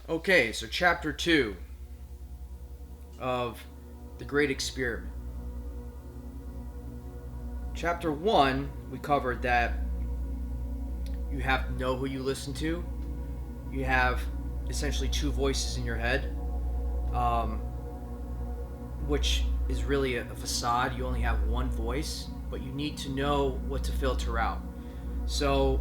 Okay, so chapter 2 of The Great Experiment. Chapter 1, we covered that you have to know who you listen to. You have essentially two voices in your head, which is really a facade. You only have one voice, but you need to know what to filter out. So,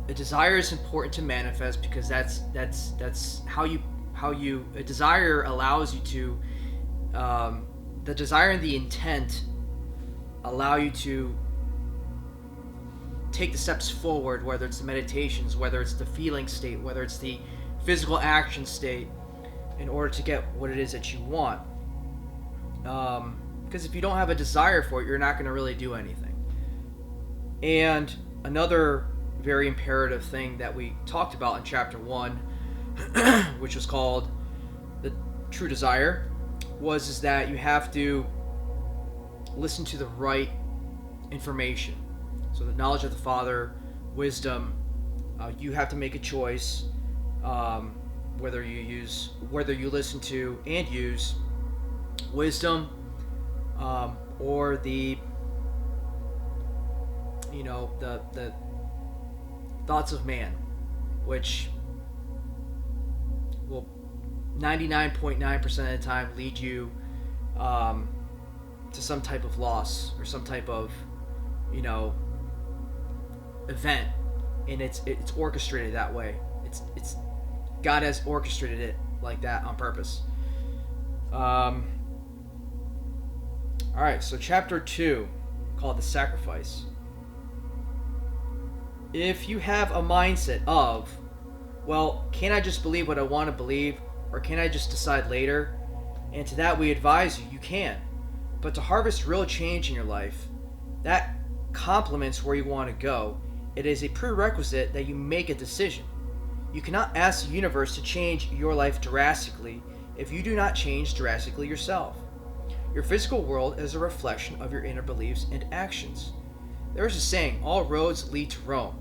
a desire is important to manifest because that's how you a desire allows you to the desire and the intent allow you to take the steps forward, whether it's the meditations, whether it's the feeling state, whether it's the physical action state, in order to get what it is that you want. Because if you don't have a desire for it, you're not going to really do anything. And another very imperative thing that we talked about in chapter 1, which was called the true desire, is that you have to listen to the right information. So the knowledge of the Father, wisdom, you have to make a choice whether you listen to and use wisdom or the thoughts of man, which will 99.9% of the time lead you to some type of loss or some type of event, and it's orchestrated that way. It's God has orchestrated it like that on purpose. All right, so chapter 2, called the sacrifice. If you have a mindset of, well, can I just believe what I want to believe, or can I just decide later? And to that we advise you can. But to harvest real change in your life, that complements where you want to go. It is a prerequisite that you make a decision. You cannot ask the universe to change your life drastically if you do not change drastically yourself. Your physical world is a reflection of your inner beliefs and actions. There is a saying, all roads lead to Rome.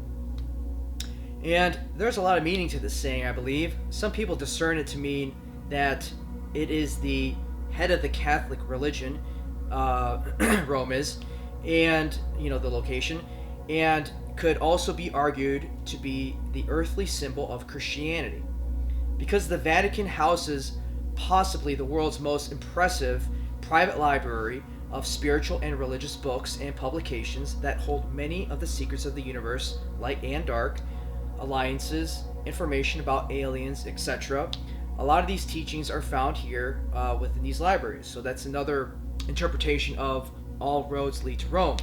And there's a lot of meaning to this saying, I believe. Some people discern it to mean that it is the head of the Catholic religion, Rome is, and, the location, and could also be argued to be the earthly symbol of Christianity. Because the Vatican houses possibly the world's most impressive private library of spiritual and religious books and publications that hold many of the secrets of the universe, light and dark, alliances, information about aliens, etc. A lot of these teachings are found here within these libraries. So that's another interpretation of all roads lead to Rome.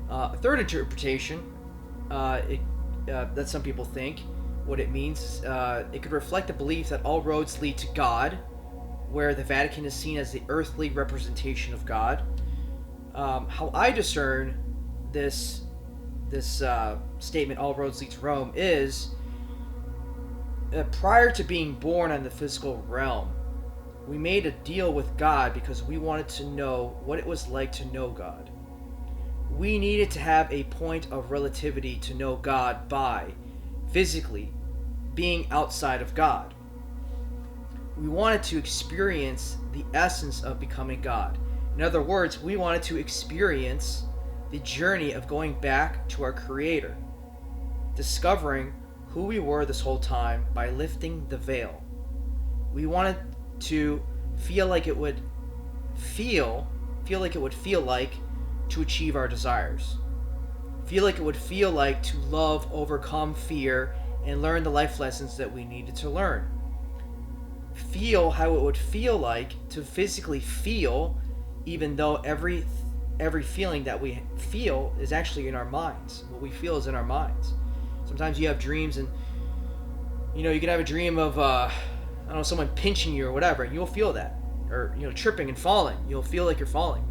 A third interpretation that some people think what it means, it could reflect the belief that all roads lead to God, where the Vatican is seen as the earthly representation of God. How I discern this statement, all roads lead to Rome, is prior to being born on the physical realm, we made a deal with God because we wanted to know what it was like to know God. We needed to have a point of relativity to know God by physically being outside of God. We wanted to experience the essence of becoming God. In other words, we wanted to experience the journey of going back to our Creator, discovering who we were this whole time by lifting the veil. We wanted to feel like it would feel like to achieve our desires. Feel like it would feel like to love, overcome fear, and learn the life lessons that we needed to learn. Feel how it would feel like to physically feel, even though every feeling that we feel is actually in our minds. What we feel is in our minds. Sometimes you have dreams, and you can have a dream of someone pinching you or whatever, and you'll feel that, or tripping and falling. You'll feel like you're falling.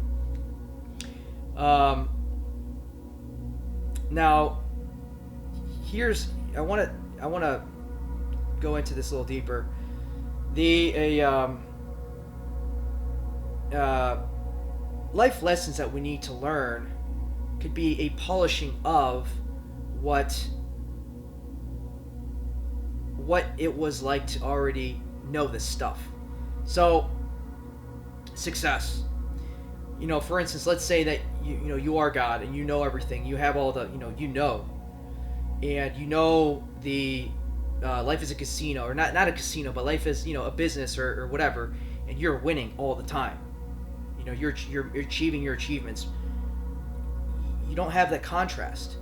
Now, I want to go into this a little deeper. Life lessons that we need to learn could be a polishing of what what it was like to already know this stuff. So, success. For instance, let's say that you are God and you know everything. You have all the and the life is a casino, or not a casino, but life is a business or whatever, and you're winning all the time. You're achieving your achievements. You don't have that contrast.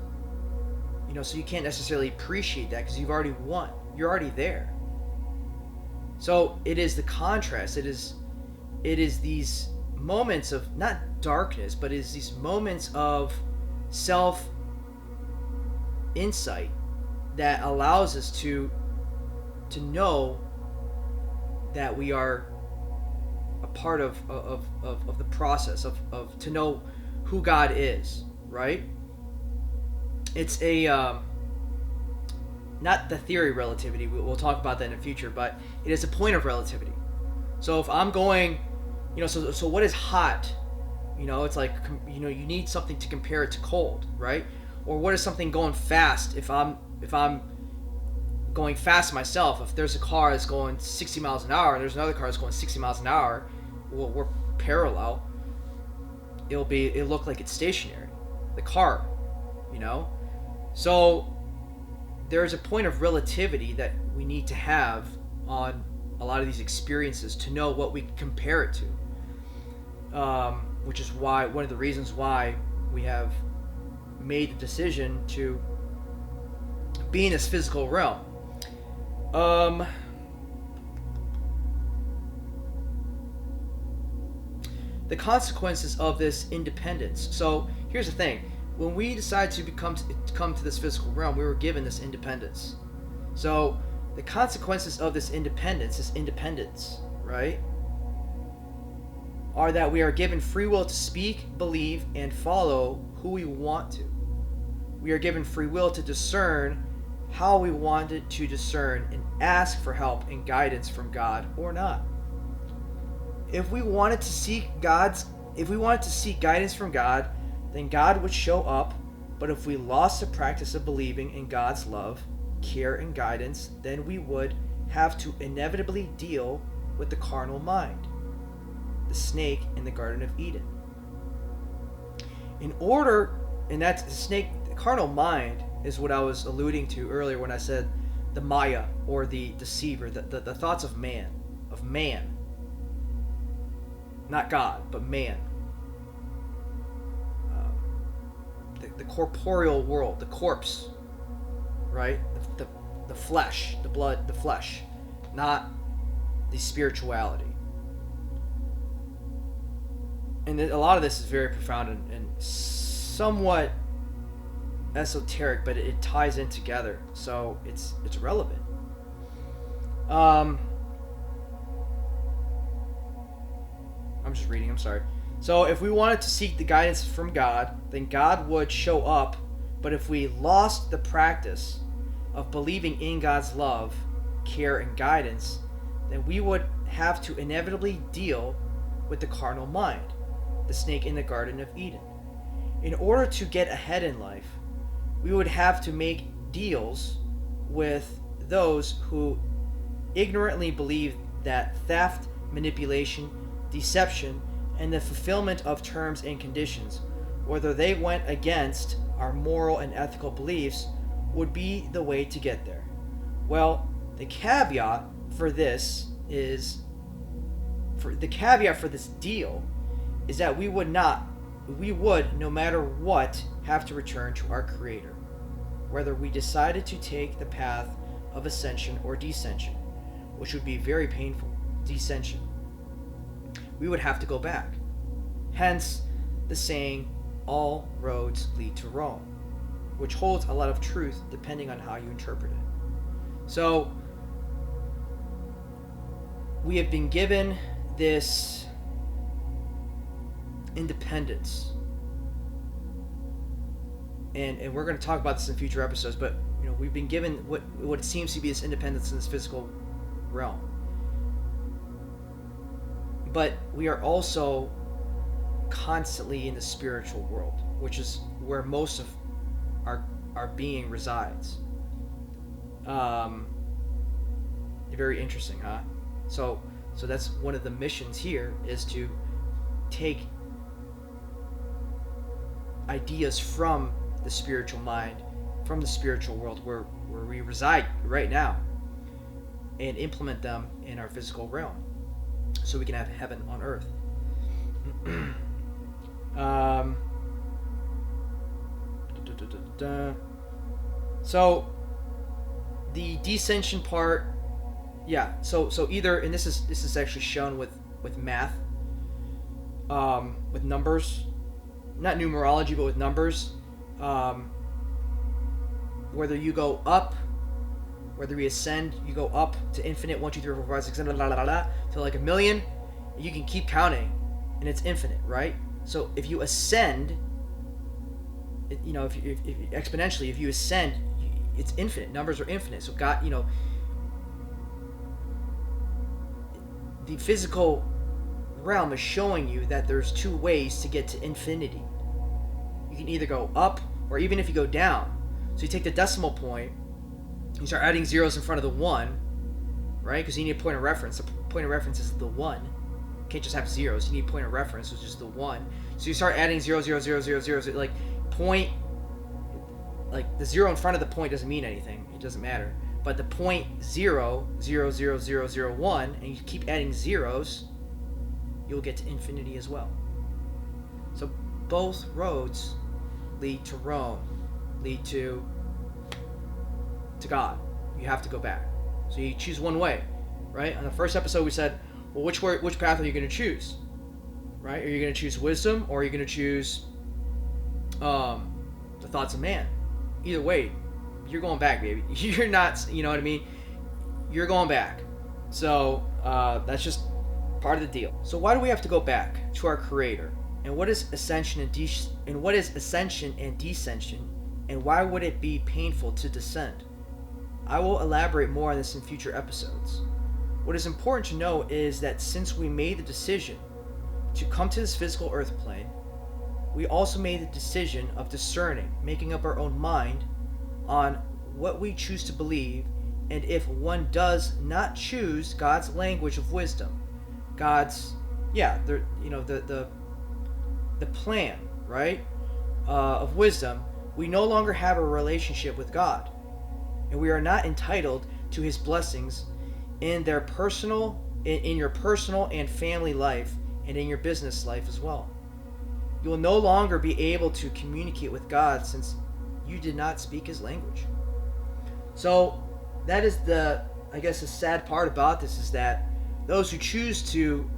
So you can't necessarily appreciate that because you've already won. You're already there. So it is the contrast. It is these moments of not darkness, but it is these moments of self insight that allows us to know that we are a part of the process of to know who God is, right? It's a not the theory of relativity. We'll talk about that in the future, but it is a point of relativity. So if I'm going, so what is hot? It's like, you need something to compare it to cold, right? Or what is something going fast? If I'm going fast myself, if there's a car that's going 60 miles an hour and there's another car that's going 60 miles an hour, well, we're parallel. It'll look like it's stationary. The car, So there's a point of relativity that we need to have on a lot of these experiences to know what we compare it to. Which is why one of the reasons why we have made the decision to be in this physical realm. The consequences of this independence. So here's the thing: when we decide to come to this physical realm, we were given this independence. So the consequences of this independence, right, are that we are given free will to speak, believe, and follow who we want to. We are given free will to discern how we wanted to discern and ask for help and guidance from God or not. If we wanted to seek guidance from God, then God would show up. But if we lost the practice of believing in God's love, care, and guidance, then we would have to inevitably deal with the carnal mind, the snake in the Garden of Eden. The carnal mind is what I was alluding to earlier when I said the Maya, or the deceiver, the thoughts of man. Not God, but man. The corporeal world, the corpse, right? The flesh, the blood, the flesh, not the spirituality. And a lot of this is very profound and somewhat esoteric, but it ties in together, so it's relevant. I'm just reading, I'm sorry. So if we wanted to seek the guidance from God, then God would show up. But if we lost the practice of believing in God's love, care, and guidance, then we would have to inevitably deal with the carnal mind, the snake in the Garden of Eden. In order to get ahead in life, we would have to make deals with those who ignorantly believe that theft, manipulation, deception, and the fulfillment of terms and conditions, whether they went against our moral and ethical beliefs, would be the way to get there. Well, the caveat for this deal is that we would, no matter what, have to return to our Creator, whether we decided to take the path of ascension or descension, which would be very painful. Descension. We would have to go back. Hence the saying, all roads lead to Rome, which holds a lot of truth depending on how you interpret it. So we have been given this independence, and we're going to talk about this in future episodes, but we've been given what it seems to be this independence in this physical realm. But we are also constantly in the spiritual world, which is where most of our being resides. Very interesting, huh? So that's one of the missions here, is to take ideas from the spiritual mind, from the spiritual world where we reside right now, and implement them in our physical realm so we can have heaven on earth. So the descension part, yeah. So either, and this is actually shown with math, with numbers, not numerology, but with numbers. Whether you go up, whether we ascend, you go up to infinite, 1, 2, 3, 4, 5, 6, 7, to like 1,000,000. You can keep counting, and it's infinite, right? So if you ascend, if exponentially, if you ascend, it's infinite. Numbers are infinite. So God, the physical realm is showing you that there's two ways to get to infinity. You can either go up, or even if you go down. So you take the decimal point, you start adding zeros in front of the 1, right? Because you need a point of reference. The point of reference is the 1. You can't just have zeros. You need a point of reference, which is the 1. So you start adding 0, 0, 0, 0, 0, 0, like point, like the 0 in front of the point doesn't mean anything. It doesn't matter. But the point 0, 0, 0, 0, 0, 1, and you keep adding zeros, you'll get to infinity as well. So both roads lead to Rome, lead to God. You have to go back. So you choose one way, right? On the first episode we said, well, which path are you going to choose? Right? Are you going to choose wisdom, or are you going to choose the thoughts of man? Either way, you're going back, baby. You're not, you know what I mean? You're going back. So that's just part of the deal. So why do we have to go back to our Creator? And what is ascension and descension? And why would it be painful to descend? I will elaborate more on this in future episodes. What is important to know is that since we made the decision to come to this physical earth plane, we also made the decision of discerning, making up our own mind on what we choose to believe, and if one does not choose God's language of wisdom, God's, the plan, right, of wisdom, we no longer have a relationship with God, and we are not entitled to His blessings in your personal and family life, and in your business life as well. You will no longer be able to communicate with God since you did not speak His language. So that is the sad part about this, is that those who choose to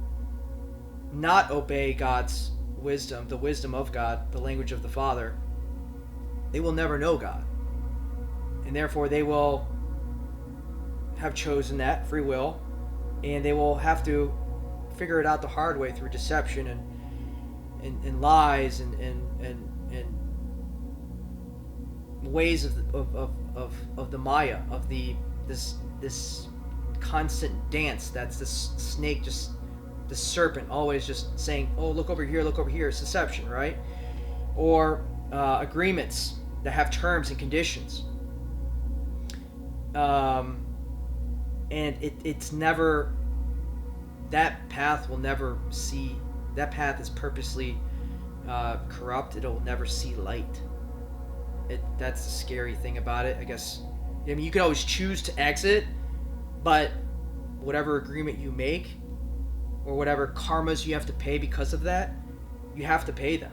not obey God's wisdom, the wisdom of God, the language of the Father, they will never know God. And therefore they will have chosen that free will, and they will have to figure it out the hard way through deception and lies and ways of the Maya, of this constant dance that's this snake, just the serpent always just saying, oh, look over here, it's deception, right? Or agreements that have terms and conditions, and it's never, that path is purposely corrupt. It'll never see light. That's the scary thing about it, I guess. I mean, you can always choose to exit, but whatever agreement you make, or whatever karmas you have to pay because of that, you have to pay them.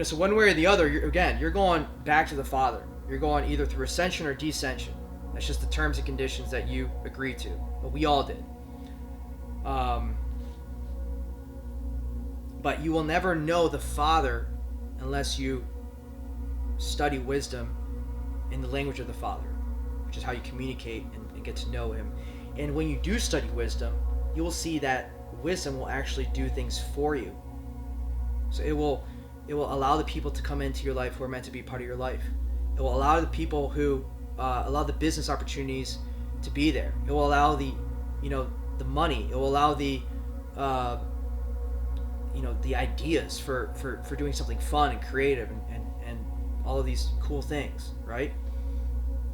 So one way or the other, you're going back to the Father. You're going either through ascension or descension. That's just the terms and conditions that you agreed to. But we all did. But you will never know the Father unless you study wisdom in the language of the Father, which is how you communicate and get to know Him. And when you do study wisdom, you will see that wisdom will actually do things for you. So it will allow the people to come into your life who are meant to be part of your life. It will allow the people who allow the business opportunities to be there. It will allow the money. It will allow the the ideas for doing something fun and creative and all of these cool things, right?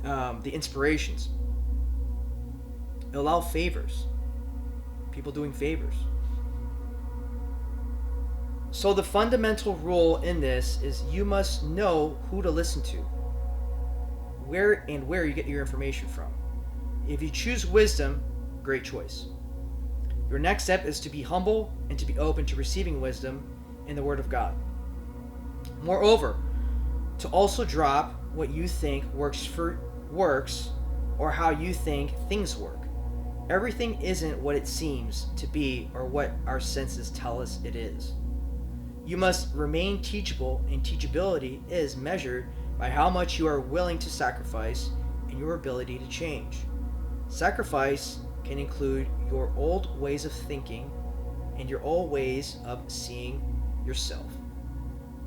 The inspirations. allow favors. People doing favors. So the fundamental rule in this is you must know who to listen to. Where you get your information from. If you choose wisdom, great choice. Your next step is to be humble and to be open to receiving wisdom in the Word of God. Moreover, to also drop what you think works or how you think things work. Everything isn't what it seems to be or what our senses tell us it is. You must remain teachable, and teachability is measured by how much you are willing to sacrifice and your ability to change. Sacrifice can include your old ways of thinking and your old ways of seeing yourself.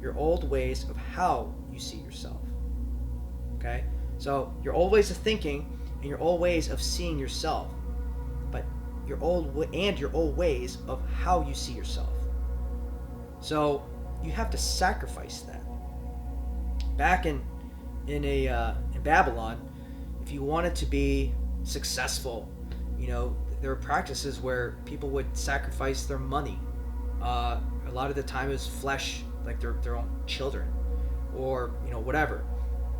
Your old ways of how you see yourself. Okay? So your old ways of thinking and your old ways of seeing yourself, but your old ways of how you see yourself. So you have to sacrifice that. Back in Babylon, if you wanted to be successful, there were practices where people would sacrifice their money. A lot of the time it was flesh, like their own children, or whatever,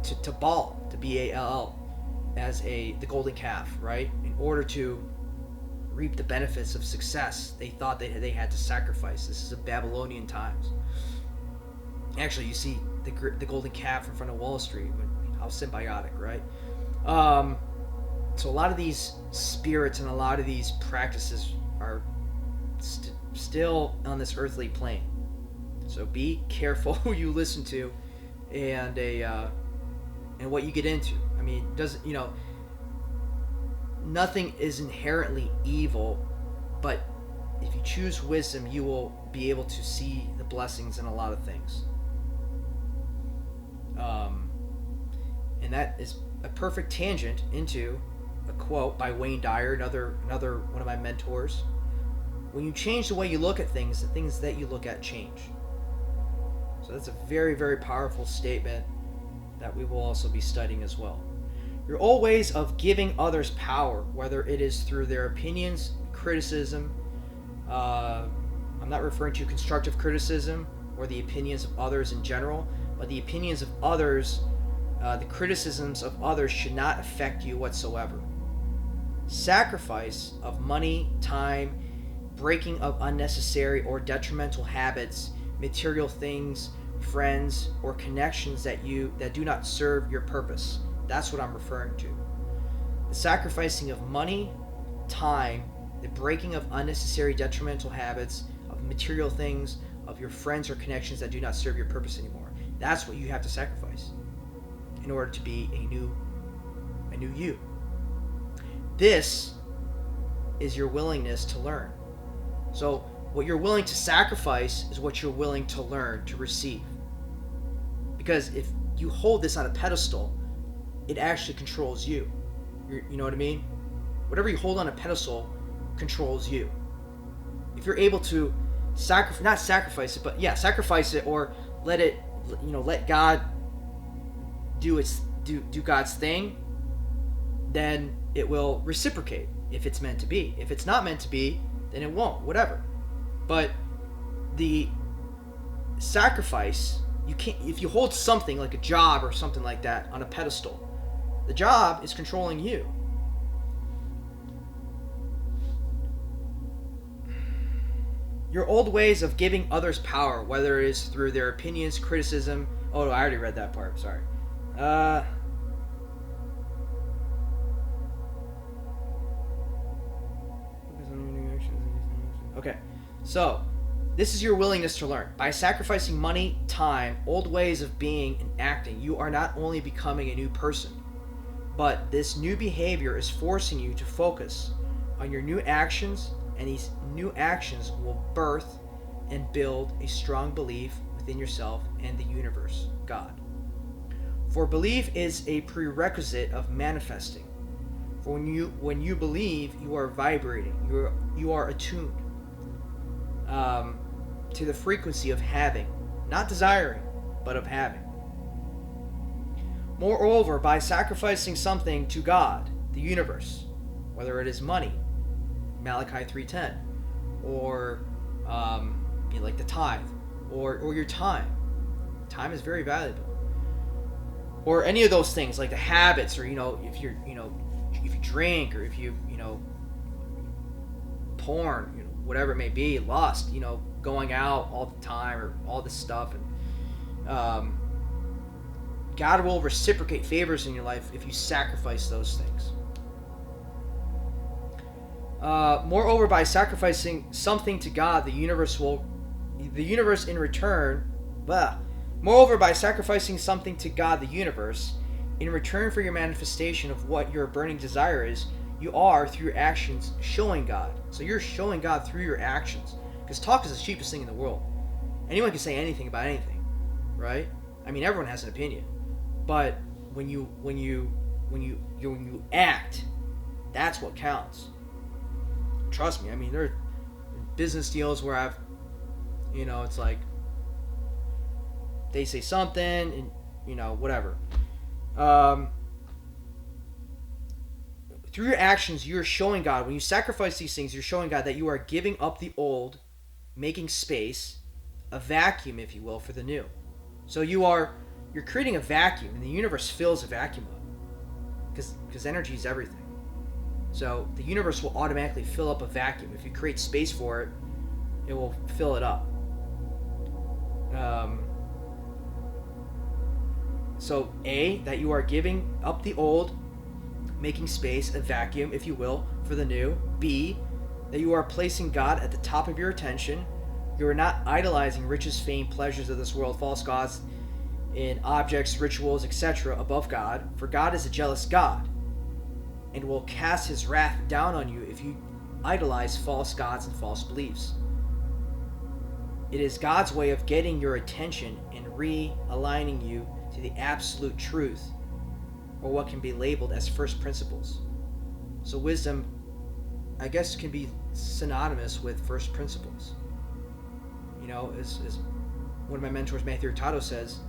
to Baal, to Baal, as the golden calf, right? In order to reap the benefits of success, they thought they had to sacrifice. This is a Babylonian times. Actually, you see the golden calf in front of Wall Street. How symbiotic, right? So a lot of these spirits and a lot of these practices are still on this earthly plane. So be careful who you listen to, and what you get into. I mean, nothing is inherently evil, but if you choose wisdom, you will be able to see the blessings in a lot of things. And that is a perfect tangent into a quote by Wayne Dyer, another one of my mentors. When you change the way you look at things, the things that you look at change. So that's a very, very powerful statement that we will also be studying as well. Your old ways of giving others power, whether it is through their opinions, criticism, I'm not referring to constructive criticism or the opinions of others in general, but the opinions of others, the criticisms of others should not affect you whatsoever. Sacrifice of money, time, breaking of unnecessary or detrimental habits, material things, friends, or connections that do not serve your purpose. That's what I'm referring to. The sacrificing of money, time, the breaking of unnecessary detrimental habits, of material things, of your friends or connections that do not serve your purpose anymore. That's what you have to sacrifice in order to be a new you. This is your willingness to learn. So what you're willing to sacrifice is what you're willing to learn, to receive. Because if you hold this on a pedestal, it actually controls you. You know what I mean? Whatever you hold on a pedestal controls you. If you're able to sacrifice it, or let God do God's thing, then it will reciprocate if it's meant to be. If it's not meant to be, then it won't, whatever. But the sacrifice, you can't, if you hold something like a job or something like that on a pedestal, the job is controlling you. Your old ways of giving others power, whether it is through their opinions, criticism. Oh, I already read that part. Sorry. Okay. So, this is your willingness to learn. By sacrificing money, time, old ways of being and acting, you are not only becoming a new person, but this new behavior is forcing you to focus on your new actions, and these new actions will birth and build a strong belief within yourself and the universe, God. For belief is a prerequisite of manifesting. For when you believe, you are vibrating, you are attuned to the frequency of having, not desiring, but of having. Moreover, by sacrificing something to God, the universe, whether it is money, Malachi 3:10, or like the tithe, or your time. Time is very valuable. Or any of those things, like the habits, or if you drink, or if you porn, whatever it may be, lust, going out all the time, or all this stuff, and God will reciprocate favors in your life if you sacrifice those things. Moreover, by sacrificing something to God, the universe in return, moreover, by sacrificing something to God, the universe, in return for your manifestation of what your burning desire is, you are, through your actions, showing God. So you're showing God through your actions. Because talk is the cheapest thing in the world. Anyone can say anything about anything, right? I mean, everyone has an opinion. But when you act, that's what counts. Trust me. I mean, there are business deals where it's like they say something and whatever. Through your actions, you're showing God. When you sacrifice these things, you're showing God that you are giving up the old, making space, a vacuum, if you will, for the new. So you're creating a vacuum, and the universe fills a vacuum up, because energy is everything. So the universe will automatically fill up a vacuum. If you create space for it, it will fill it up. So that you are giving up the old, making space, a vacuum, if you will, for the new. B, that you are placing God at the top of your attention. You are not idolizing riches, fame, pleasures of this world, false gods, in objects, rituals, etc. above God. For God is a jealous God, and will cast his wrath down on you if you idolize false gods and false beliefs. It is God's way of getting your attention and realigning you to the absolute truth, or what can be labeled as first principles. So wisdom, I guess, can be synonymous with first principles. As one of my mentors, Matthew Hurtado, says,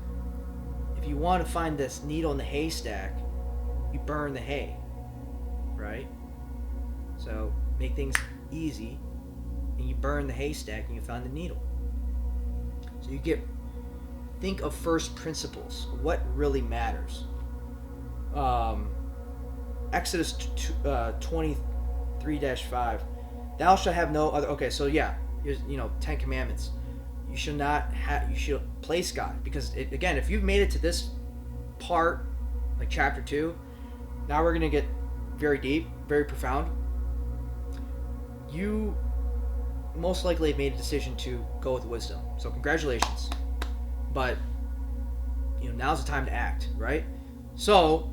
if you want to find this needle in the haystack, you burn the hay, right? So make things easy, and you burn the haystack, and you find the needle. So think of first principles, what really matters. Exodus 23-5, thou shalt have no other. Okay, so here's 10 commandments. You should place God, because again, if you've made it to this part, like chapter 2, now we're going to get very deep, very profound. You most likely have made a decision to go with wisdom, so congratulations. But now's the time to act, right? So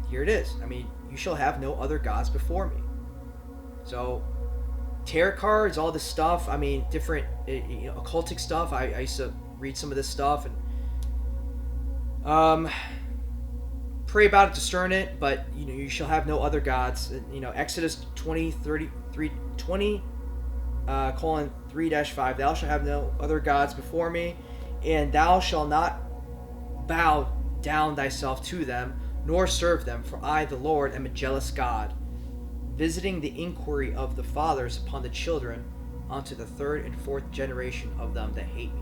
here it is. You shall have no other gods before me. So tarot cards, all this stuff, different occultic stuff. I used to read some of this stuff and pray about it, discern it, but you shall have no other gods. Exodus 3-5, thou shalt have no other gods before me, and thou shalt not bow down thyself to them, nor serve them, for I, the Lord, am a jealous God, visiting the inquiry of the fathers upon the children unto the third and fourth generation of them that hate me.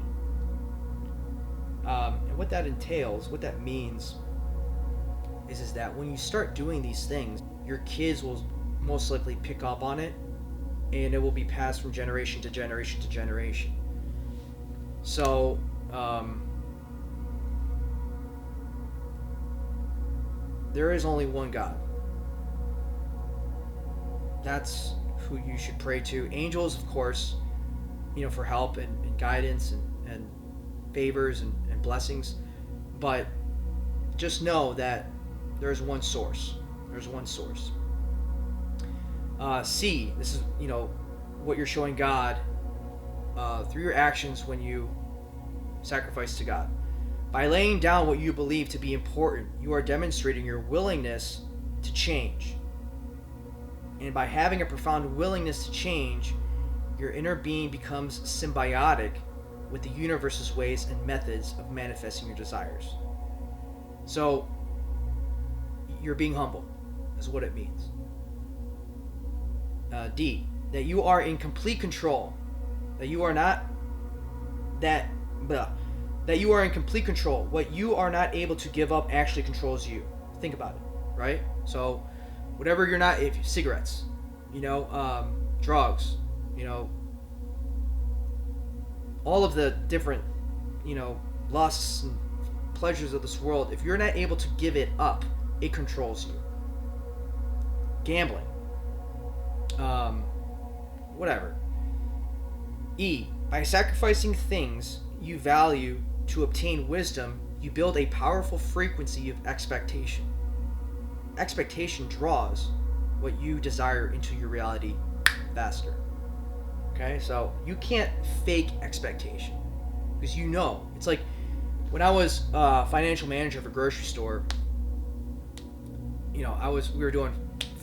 And what that entails, what that means, is that when you start doing these things, your kids will most likely pick up on it, and it will be passed from generation to generation to generation. So, there is only one God. That's who you should pray to. Angels, of course, for help and guidance and favors and blessings. But just know that there's one source. There's one source. C, this is, what you're showing God through your actions when you sacrifice to God. By laying down what you believe to be important, you are demonstrating your willingness to change. And by having a profound willingness to change, your inner being becomes symbiotic with the universe's ways and methods of manifesting your desires. So, you're being humble, is what it means. D, that you are in complete control. That you are not, that you are in complete control. What you are not able to give up actually controls you. Think about it, right? So, whatever you're not, if cigarettes, drugs, all of the different, lusts and pleasures of this world, if you're not able to give it up, it controls you. Gambling, whatever. E, by sacrificing things you value to obtain wisdom, you build a powerful frequency of expectation. Expectation draws what you desire into your reality faster. Okay, so you can't fake expectation, because it's like when I was financial manager of a grocery store. We were doing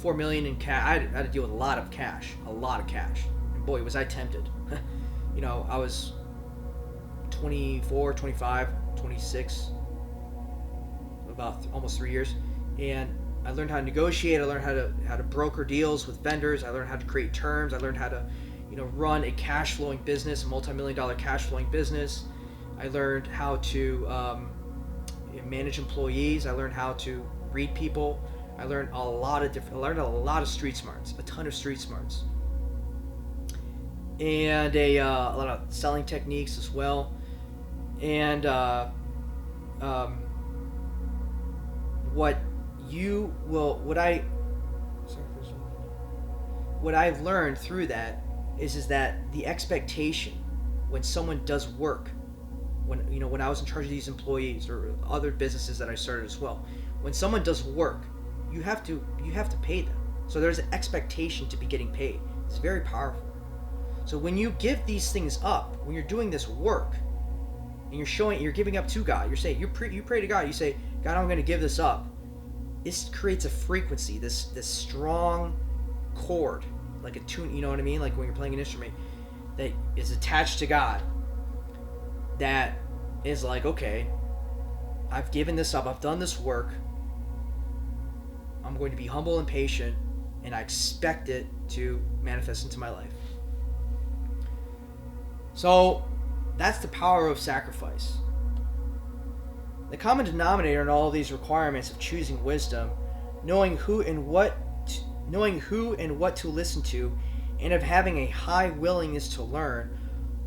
$4 million in cash. I had to deal with a lot of cash, and boy, was I tempted. I was 24, 25, 26, about almost 3 years, and I learned how to negotiate. I learned how to broker deals with vendors. I learned how to create terms. I learned how to run a cash flowing business, a multi-million-dollar cash flowing business. I learned how to manage employees. I learned how to read people. I learned a lot of street smarts, a ton of street smarts, and a lot of selling techniques as well. And what I've learned through that is that the expectation when someone does work, when I was in charge of these employees or other businesses that I started as well, when someone does work, you have to pay them. So there's an expectation to be getting paid. It's very powerful. So when you give these things up, when you're doing this work, and you're giving up to God, you're saying you pray to God, you say, God, I'm going to give this up. This creates a frequency, this strong chord, like a tune, you know what I mean? Like when you're playing an instrument that is attached to God, that is like, okay, I've given this up, I've done this work, I'm going to be humble and patient, and I expect it to manifest into my life. So that's the power of sacrifice. The common denominator in all of these requirements of choosing wisdom, knowing who and what to listen to, and of having a high willingness to learn,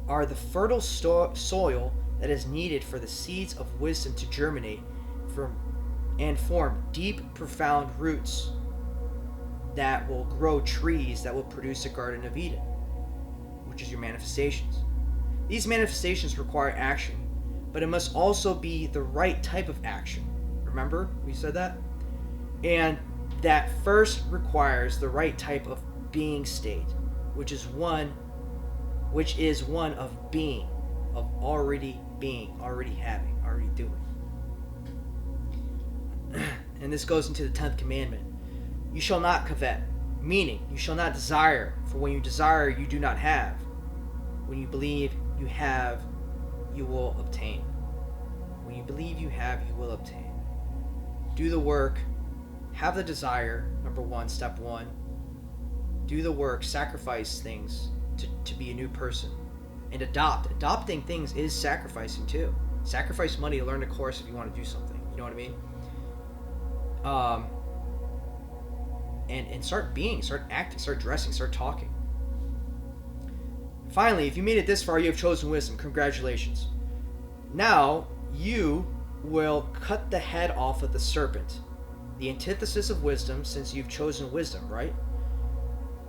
are the fertile soil that is needed for the seeds of wisdom to germinate and form deep, profound roots that will grow trees that will produce a Garden of Eden, which is your manifestations. These manifestations require action, but it must also be the right type of action. Remember, we said that? And that first requires the right type of being state, which is one of being, of already being, already having, already doing. And this goes into the 10th commandment. You shall not covet, meaning you shall not desire, for when you desire, you do not have. When you believe you have, you will obtain. When you believe you have, you will obtain. Do the work, have the desire, number one, step one. Do the work, sacrifice things to be a new person. And adopting things is sacrificing too. Sacrifice money to learn a course if you want to do something. You know what I mean? And start being, start acting, start dressing, start talking. Finally, if you made it this far, you have chosen wisdom. Congratulations. Now you will cut the head off of the serpent, the antithesis of wisdom, since you've chosen wisdom, right?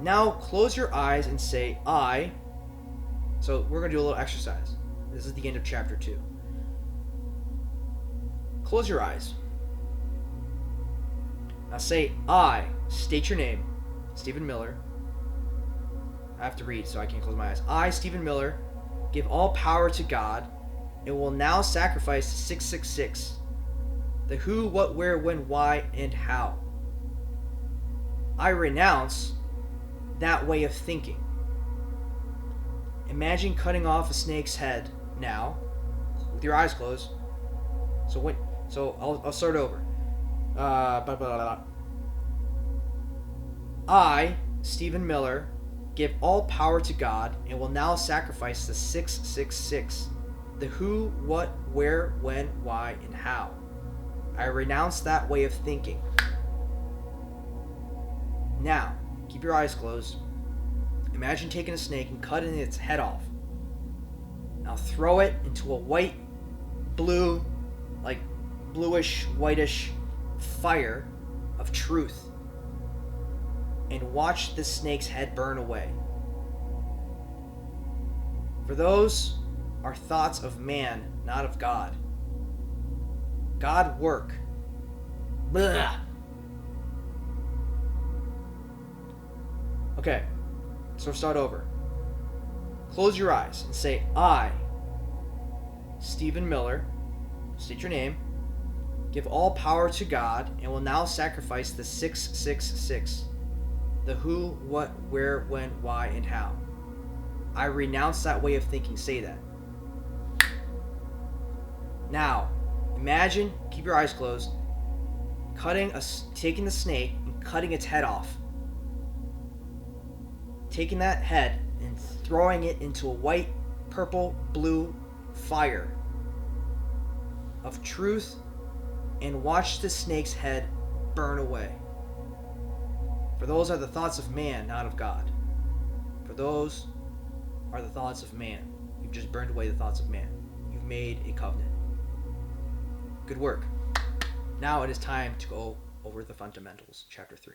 Now close your eyes and say, I. So we're going to do a little exercise. This is the end of chapter 2. Close your eyes. Now say, I. State your name. Stephen Miller. I have to read, so I can't close my eyes. I, Stephen Miller, give all power to God, and will now sacrifice to 666. The who, what, where, when, why, and how. I renounce that way of thinking. Imagine cutting off a snake's head now, with your eyes closed. So I'll start over. Blah, blah, blah. I, Stephen Miller, give all power to God and will now sacrifice the 666. The who, what, where, when, why, and how. I renounce that way of thinking. Now, keep your eyes closed. Imagine taking a snake and cutting its head off. Now throw it into a white, blue, like bluish, whitish fire of truth. And watch the snake's head burn away. For those are thoughts of man, not of God. God work. Blah. Okay, so start over. Close your eyes and say, I, Stephen Miller, state your name, give all power to God and will now sacrifice the 666. The who, what, where, when, why, and how. I renounce that way of thinking. Say that. Now, imagine, keep your eyes closed, taking the snake and cutting its head off. Taking that head and throwing it into a white, purple, blue fire of truth, and watch the snake's head burn away. For those are the thoughts of man, not of God. For those are the thoughts of man. You've just burned away the thoughts of man. You've made a covenant. Good work. Now it is time to go over the fundamentals, chapter 3.